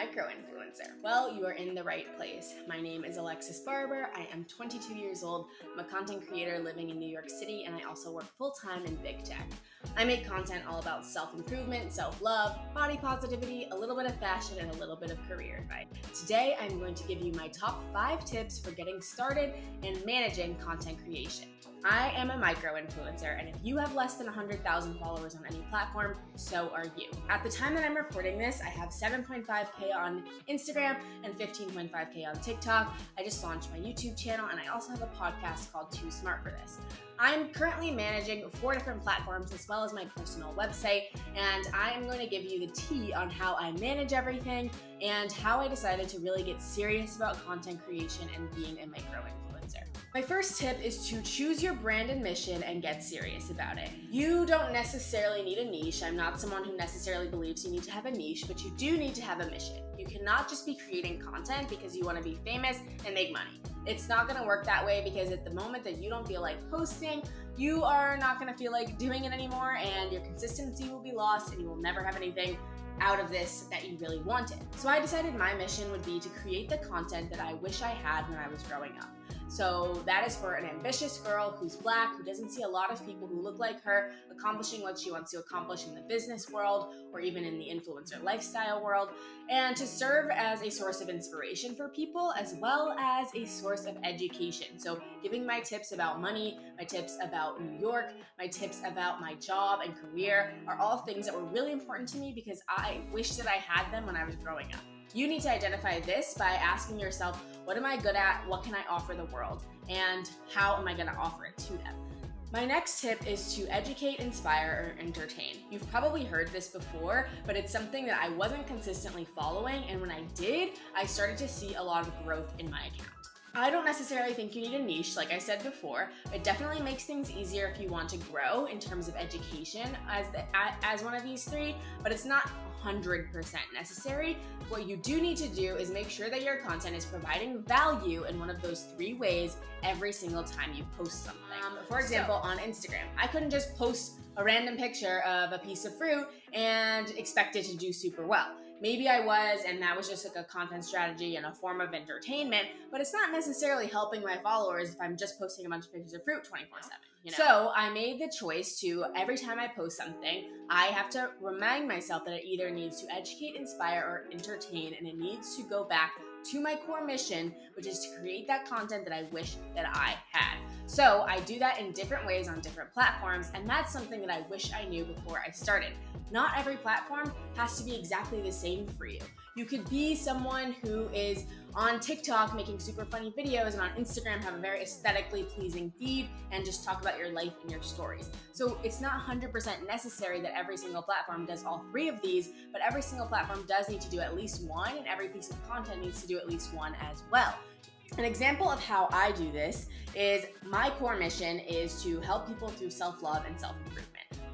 micro-influencer? Well, you are in the right place. My name is Alexis Barber. I am 22 years old. I'm a content creator living in New York City, and I also work full-time in big tech. I make content all about self-improvement, self-love, body positivity, a little bit of fashion, and a little bit of career advice. Today, I'm going to give you my top 5 tips for getting started and managing content creation. I am a micro-influencer, and if you have less than 100,000 followers on any platform, so are you. At the time that I'm recording this, I have 7.5K on Instagram and 15.5K on TikTok. I just launched my YouTube channel, and I also have a podcast called Too Smart for This. I'm currently managing 4 different platforms as well as my personal website, and I am going to give you the tea on how I manage everything and how I decided to really get serious about content creation and being a micro-influencer. My first tip is to choose your brand and mission and get serious about it. You don't necessarily need a niche. I'm not someone who necessarily believes you need to have a niche, but you do need to have a mission. You cannot just be creating content because you want to be famous and make money. It's not going to work that way because at the moment that you don't feel like posting, you are not going to feel like doing it anymore, and your consistency will be lost and you will never have anything out of this that you really wanted. So I decided my mission would be to create the content that I wish I had when I was growing up. So that is for an ambitious girl who's Black, who doesn't see a lot of people who look like her accomplishing what she wants to accomplish in the business world or even in the influencer lifestyle world, and to serve as a source of inspiration for people as well as a source of education. So giving my tips about money, my tips about New York, my tips about my job and career are all things that were really important to me because I wish that I had them when I was growing up. You need to identify this by asking yourself, what am I good at? What can I offer the world? And how am I going to offer it to them? My next tip is to educate, inspire, or entertain. You've probably heard this before, but it's something that I wasn't consistently following, and when I did, I started to see a lot of growth in my account. I don't necessarily think you need a niche, like I said before. It definitely makes things easier if you want to grow in terms of education as one of these 3, but it's not 100% necessary. What you do need to do is make sure that your content is providing value in one of those 3 ways every single time you post something. For example, on Instagram, I couldn't just post a random picture of a piece of fruit and expect it to do super well. Maybe I was, and that was just like a content strategy and a form of entertainment, but it's not necessarily helping my followers if I'm just posting a bunch of pictures of fruit 24/7. So I made the choice to, every time I post something, I have to remind myself that it either needs to educate, inspire, or entertain, and it needs to go back to my core mission, which is to create that content that I wish that I had. So I do that in different ways on different platforms, and that's something that I wish I knew before I started. Not every platform has to be exactly the same for you. You could be someone who is on TikTok making super funny videos and on Instagram have a very aesthetically pleasing feed and just talk about your life and your stories. So it's not 100% necessary that every single platform does all 3 of these, but every single platform does need to do at least one, and every piece of content needs to do at least one as well. An example of how I do this is my core mission is to help people through self-love and self-improvement.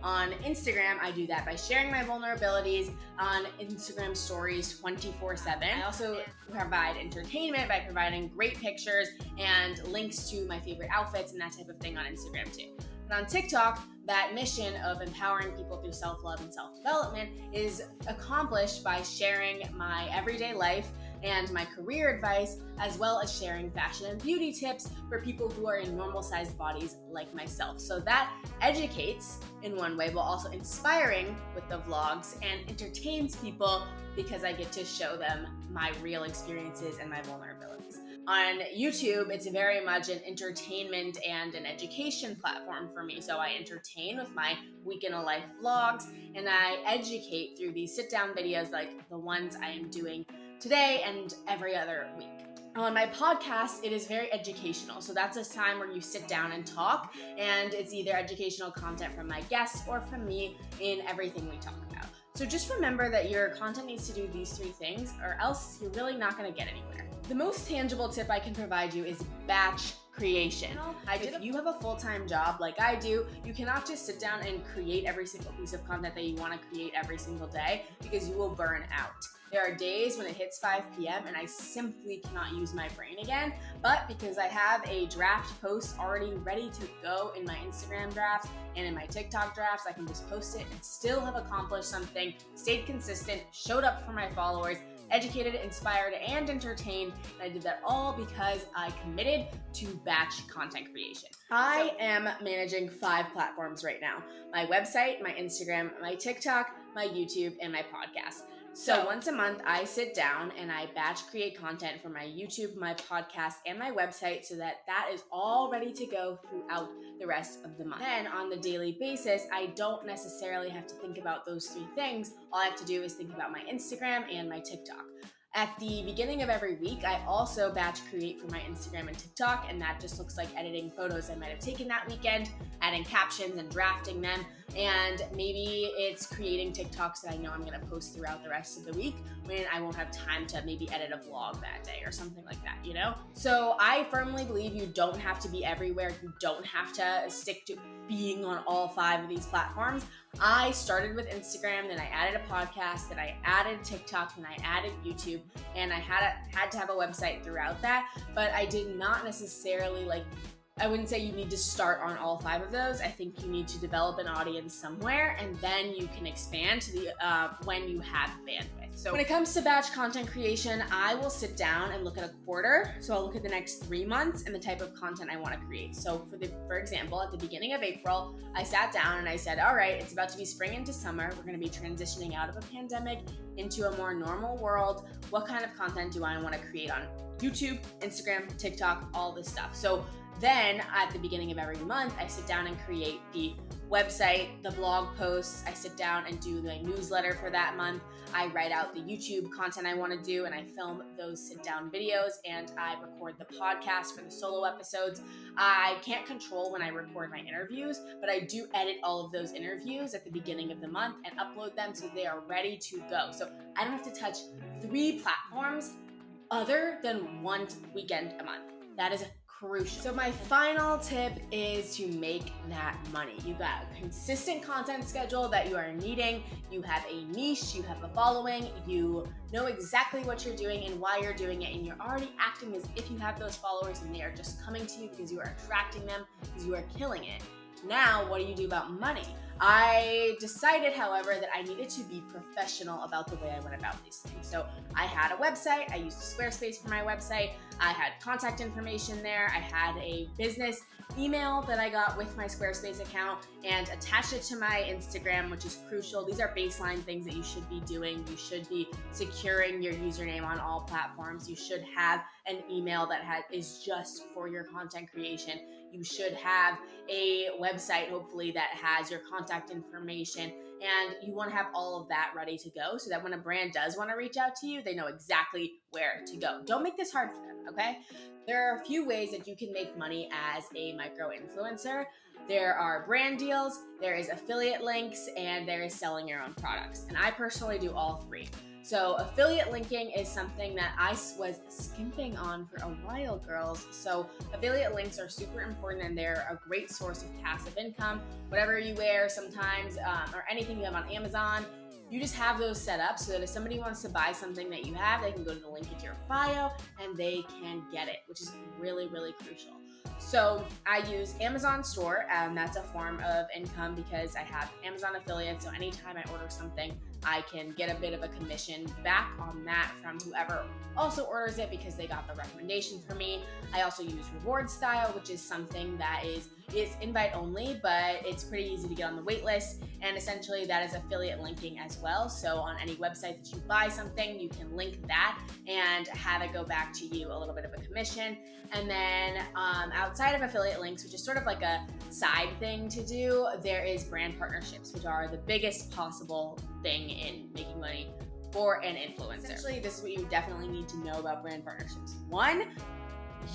On Instagram, I do that by sharing my vulnerabilities on Instagram stories 24/7. I also provide entertainment by providing great pictures and links to my favorite outfits and that type of thing on Instagram too. But on TikTok, that mission of empowering people through self-love and self-development is accomplished by sharing my everyday life and my career advice, as well as sharing fashion and beauty tips for people who are in normal-sized bodies like myself. So that educates in one way, while also inspiring with the vlogs, and entertains people because I get to show them my real experiences and my vulnerabilities. On YouTube, it's very much an entertainment and an education platform for me. So I entertain with my week in a life vlogs, and I educate through these sit-down videos like the ones I am doing today and every other week. On my podcast, it is very educational. So that's a time where you sit down and talk, and it's either educational content from my guests or from me in everything we talk about. So just remember that your content needs to do these 3 things, or else you're really not going to get anywhere. The most tangible tip I can provide you is batch creation. If you have a full-time job like I do, you cannot just sit down and create every single piece of content that you want to create every single day, because you will burn out. There are days when it hits 5 p.m. and I simply cannot use my brain again, but because I have a draft post already ready to go in my Instagram drafts and in my TikTok drafts, I can just post it and still have accomplished something, stayed consistent, showed up for my followers, educated, inspired, and entertained. And I did that all because I committed to batch content creation. I am managing 5 platforms right now: my website, my Instagram, my TikTok, my YouTube, and my podcast. So once a month, I sit down and I batch create content for my YouTube, my podcast, and my website so that is all ready to go throughout the rest of the month. Then on the daily basis, I don't necessarily have to think about those 3 things. All I have to do is think about my Instagram and my TikTok. At the beginning of every week, I also batch create for my Instagram and TikTok, and that just looks like editing photos I might have taken that weekend, adding captions and drafting them, and maybe it's creating TikToks that I know I'm going to post throughout the rest of the week when I won't have time to maybe edit a vlog that day or something like that, you know? So I firmly believe you don't have to be everywhere. You don't have to stick to being on all 5 of these platforms. I started with Instagram, then I added a podcast, then I added TikTok, then I added YouTube, and I had to have a website throughout that, but I did not necessarily I wouldn't say you need to start on all 5 of those. I think you need to develop an audience somewhere, and then you can expand to the when you have bandwidth. So when it comes to batch content creation, I will sit down and look at a quarter. So I'll look at the next 3 months and the type of content I want to create. So for example, at the beginning of April, I sat down and I said, all right, it's about to be spring into summer. We're going to be transitioning out of a pandemic into a more normal world. What kind of content do I want to create on YouTube, Instagram, TikTok, all this stuff? So then at the beginning of every month, I sit down and create the website, the blog posts. I sit down and do the newsletter for that month. I write out the YouTube content I want to do, and I film those sit-down videos, and I record the podcast for the solo episodes. I can't control when I record my interviews, but I do edit all of those interviews at the beginning of the month and upload them so they are ready to go. So I don't have to touch 3 platforms other than 1 weekend a month. That is crucial. So my final tip is to make that money. You got a consistent content schedule that you are needing. You have a niche, you have a following, you know exactly what you're doing and why you're doing it, and you're already acting as if you have those followers and they are just coming to you because you are attracting them, because you are killing it. Now, what do you do about money? I decided, however, that I needed to be professional about the way I went about these things. So I had a website. I used Squarespace for my website. I had contact information there. I had a business email that I got with my Squarespace account and attached it to my Instagram, which is crucial. These are baseline things that you should be doing. You should be securing your username on all platforms. You should have an email that is just for your content creation. You should have a website, hopefully, that has your contact information, and you want to have all of that ready to go so that when a brand does want to reach out to you, they know exactly where to go. Don't make this hard for them, okay? There are a few ways that you can make money as a micro-influencer. There are brand deals, there is affiliate links, and there is selling your own products. And I personally do all 3. So affiliate linking is something that I was skimping on for a while, girls. So affiliate links are super important, and they're a great source of passive income. Whatever you wear sometimes, or anything you have on Amazon, you just have those set up so that if somebody wants to buy something that you have, they can go to the link in your bio and they can get it, which is really, really crucial. So I use Amazon Store, and that's a form of income because I have Amazon affiliates. So anytime I order something, I can get a bit of a commission back on that from whoever also orders it because they got the recommendation from me. I also use Reward Style, which is something that is invite only, but it's pretty easy to get on the wait list. And essentially that is affiliate linking as well. So on any website that you buy something, you can link that and have it go back to you, a little bit of a commission. And then outside of affiliate links, which is sort of like a side thing to do, there is brand partnerships, which are the biggest possible thing in making money for an influencer. Essentially, this is what you definitely need to know about brand partnerships. 1,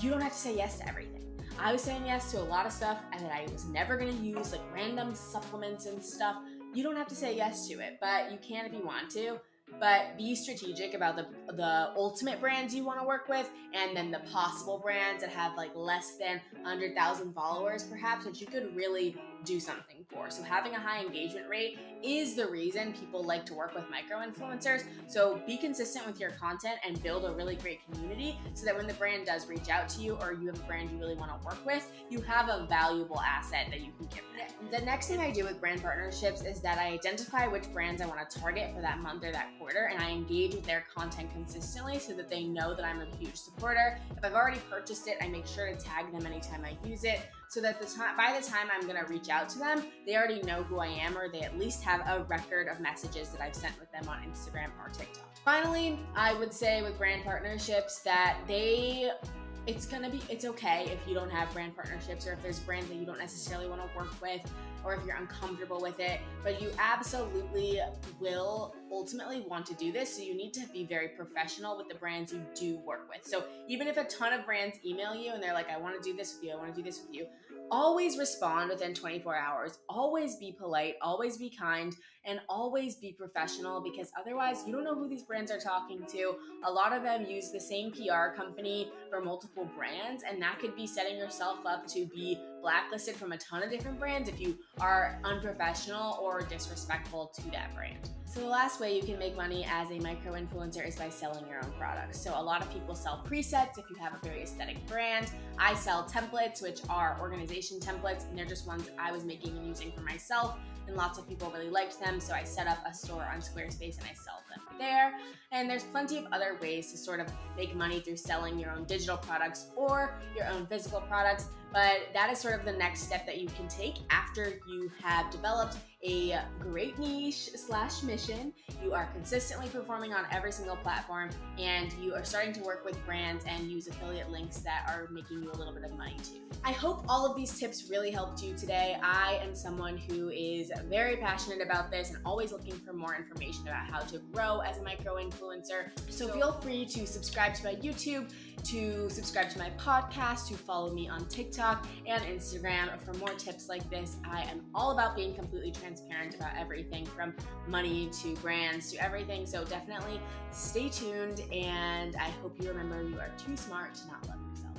you don't have to say yes to everything. I was saying yes to a lot of stuff and that I was never going to use, like random supplements and stuff. You don't have to say yes to it, but you can if you want to. But be strategic about the ultimate brands you want to work with, and then the possible brands that have like less than 100,000 followers perhaps, which you could really do something for. So having a high engagement rate is the reason people like to work with micro-influencers. So be consistent with your content and build a really great community so that when the brand does reach out to you, or you have a brand you really want to work with, you have a valuable asset that you can give them. The next thing I do with brand partnerships is that I identify which brands I want to target for that month or that quarter, and I engage with their content consistently so that they know that I'm a huge supporter. If I've already purchased it, I make sure to tag them anytime I use it, so that by the time I'm going to reach out to them, they already know who I am, or they at least have a record of messages that I've sent with them on Instagram or TikTok. Finally, I would say with brand partnerships that it's okay if you don't have brand partnerships, or if there's brands that you don't necessarily want to work with, or if you're uncomfortable with it, but you absolutely will ultimately want to do this. So you need to be very professional with the brands you do work with. So even if a ton of brands email you and they're like, I want to do this with you, I want to do this with you, always respond within 24 hours. Always be polite, always be kind, and always be professional, because otherwise you don't know who these brands are talking to. A lot of them use the same PR company for multiple brands, and that could be setting yourself up to be blacklisted from a ton of different brands if you are unprofessional or disrespectful to that brand. So the last way you can make money as a micro-influencer is by selling your own products. So a lot of people sell presets if you have a very aesthetic brand. I sell templates, which are organization templates, and they're just ones I was making and using for myself, and lots of people really liked them, so I set up a store on Squarespace and I sell them there. And there's plenty of other ways to sort of make money through selling your own digital products or your own physical products, but that is sort of the next step that you can take after you have developed a great niche / mission, you are consistently performing on every single platform, and you are starting to work with brands and use affiliate links that are making you a little bit of money too. I hope all of these tips really helped you today. I am someone who is very passionate about this and always looking for more information about how to grow as a micro-influencer. So feel free to subscribe to my YouTube, to subscribe to my podcast, to follow me on TikTok and Instagram for more tips like this. I am all about being completely transparent about everything from money to brands to everything. So definitely stay tuned, and I hope you remember you are too smart to not love yourself.